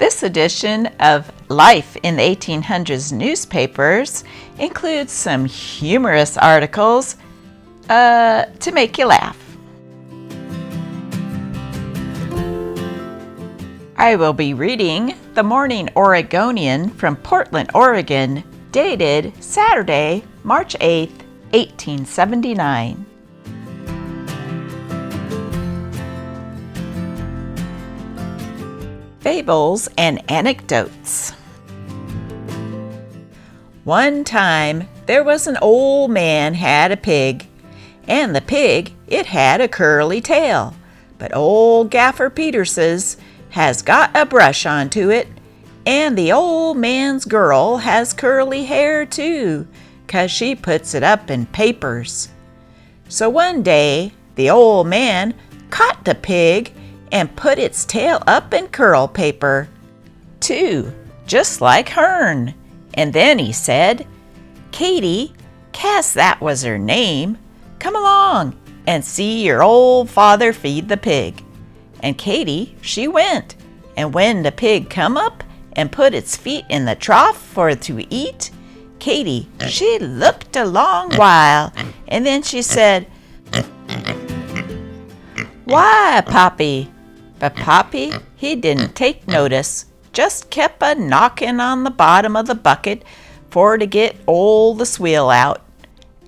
This edition of Life in the 1800s newspapers includes some humorous articles to make you laugh. I will be reading the Morning Oregonian from Portland, Oregon, dated Saturday, March 8, 1879. Fables and Anecdotes. One time there was an old man had a pig, and the pig it had a curly tail, but old Gaffer Peterses has got a brush onto it, and the old man's girl has curly hair too, 'cause she puts it up in papers. So one day the old man caught the pig and put its tail up in curl paper, too, just like hern. And then he said, "Katie, Cass that was her name, come along and see your old father feed the pig." And Katie, she went, and when the pig come up and put its feet in the trough for to eat, Katie, she looked a long while, and then she said, "Why, Poppy?" But Poppy, he didn't take notice, just kept a knocking on the bottom of the bucket for to get all the swill out.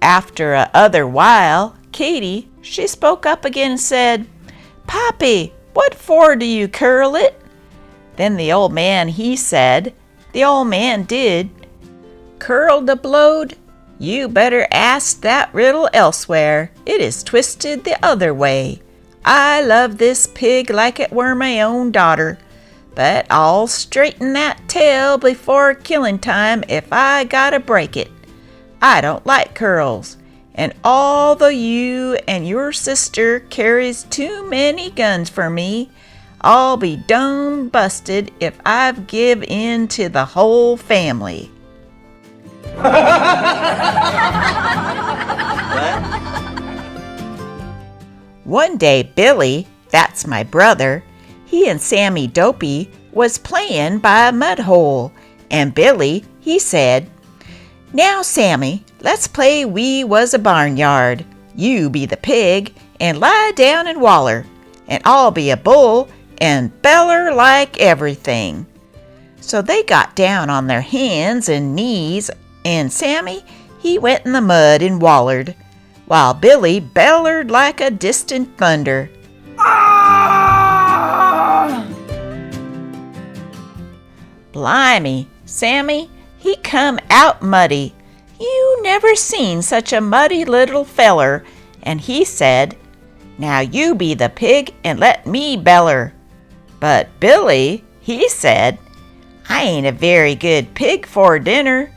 After a other while, Katie, she spoke up again and said, "Poppy, what for do you curl it?" Then the old man, he said, the old man did, "Curl the blowed? You better ask that riddle elsewhere. It is twisted the other way. I love this pig like it were my own daughter, but I'll straighten that tail before killing time if I gotta break it. I don't like curls, and although you and your sister carries too many guns for me, I'll be done busted if I've give in to the whole family." One day Billy, that's my brother, he and Sammy Dopey was playing by a mud hole, and Billy, he said, "Now, Sammy, let's play we was a barnyard. You be the pig and lie down and waller, and I'll be a bull and beller like everything." So they got down on their hands and knees, and Sammy, he went in the mud and wallered, while Billy bellered like a distant thunder. "Ah!" Blimey, Sammy, he come out muddy. You never seen such a muddy little feller, and he said, "Now you be the pig and let me beller." But Billy, he said, "I ain't a very good pig for dinner,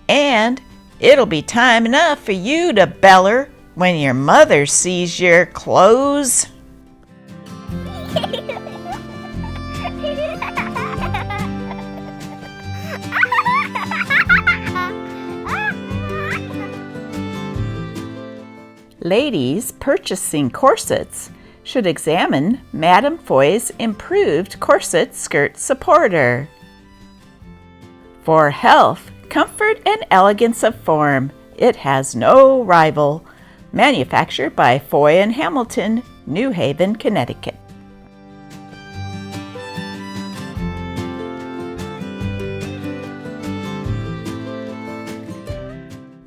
and it'll be time enough for you to beller when your mother sees your clothes." Ladies purchasing corsets should examine Madame Foy's improved corset skirt supporter. For health, comfort, and elegance of form, it has no rival. Manufactured by Foy and Hamilton, New Haven, Connecticut.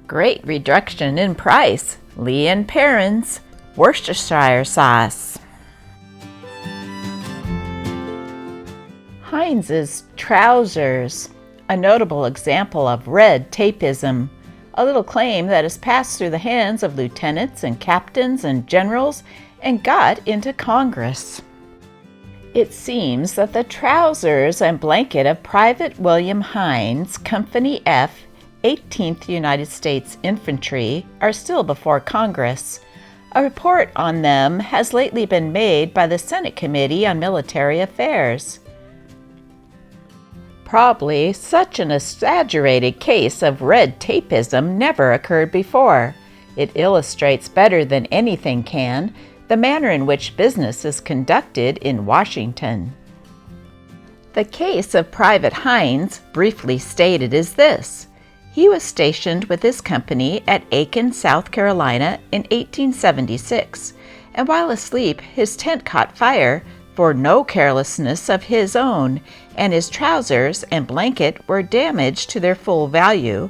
Great reduction in price. Lee & Perrins Worcestershire sauce. Heinz's trousers, a notable example of red tapeism, a little claim that has passed through the hands of lieutenants and captains and generals and got into Congress. It seems that the trousers and blanket of Private William Heinz, Company F, 18th United States Infantry, are still before Congress. A report on them has lately been made by the Senate Committee on Military Affairs. Probably such an exaggerated case of red tapeism never occurred before. It illustrates better than anything can the manner in which business is conducted in Washington. The case of Private Hines, briefly stated, is this. He was stationed with his company at Aiken, South Carolina in 1876, and while asleep his tent caught fire for no carelessness of his own, and his trousers and blanket were damaged to their full value.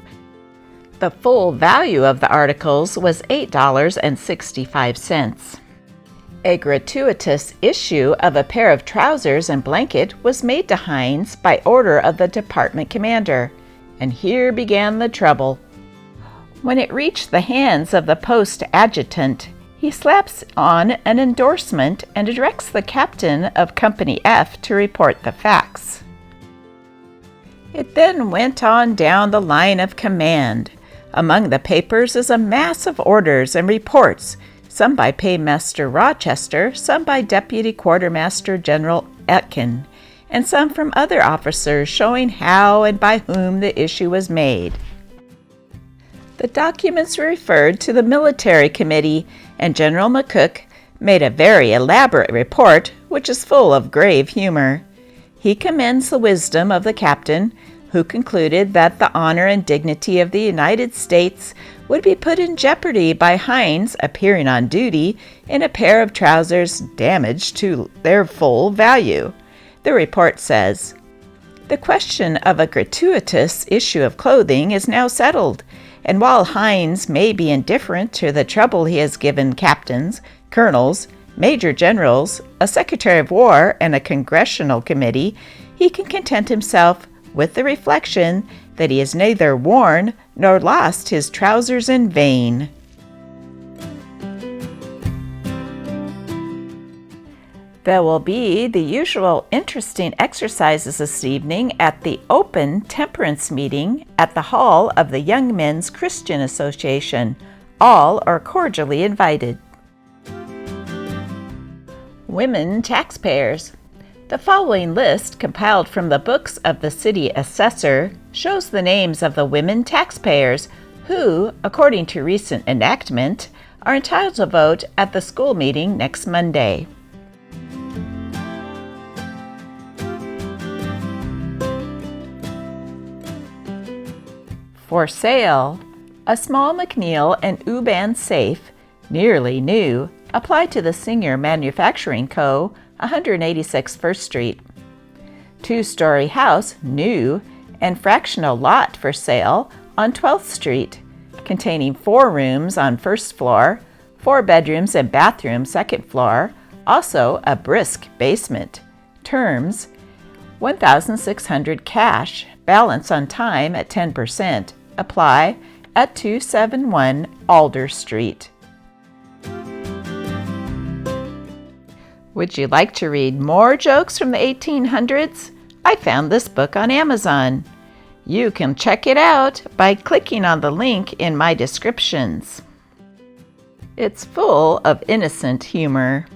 The full value of the articles was $8.65. A gratuitous issue of a pair of trousers and blanket was made to Hines by order of the department commander, and here began the trouble. When it reached the hands of the post adjutant, he slaps on an endorsement and directs the captain of Company F to report the facts. It then went on down the line of command. Among the papers is a mass of orders and reports, some by Paymaster Rochester, some by Deputy Quartermaster General Etkin, and some from other officers showing how and by whom the issue was made. The documents were referred to the military committee, and General McCook made a very elaborate report, which is full of grave humor. He commends the wisdom of the captain, who concluded that the honor and dignity of the United States would be put in jeopardy by Hines appearing on duty in a pair of trousers damaged to their full value. The report says, "The question of a gratuitous issue of clothing is now settled, and while Hines may be indifferent to the trouble he has given captains, colonels, major generals, a secretary of war, and a congressional committee, he can content himself with the reflection that he has neither worn nor lost his trousers in vain." There will be the usual interesting exercises this evening at the Open Temperance Meeting at the Hall of the Young Men's Christian Association. All are cordially invited. Women taxpayers. The following list, compiled from the books of the city assessor, shows the names of the women taxpayers who, according to recent enactment, are entitled to vote at the school meeting next Monday. For sale, a small McNeil and Uban safe, nearly new, applied to the Singer Manufacturing Co., 186 First Street. Two-story house, new, and fractional lot for sale on 12th Street, containing 4 rooms on first floor, 4 bedrooms and bathroom second floor, also a brisk basement. Terms, $1,600 cash, balance on time at 10%. Apply at 271 Alder Street. Would you like to read more jokes from the 1800s? I found this book on Amazon. You can check it out by clicking on the link in my descriptions. It's full of innocent humor.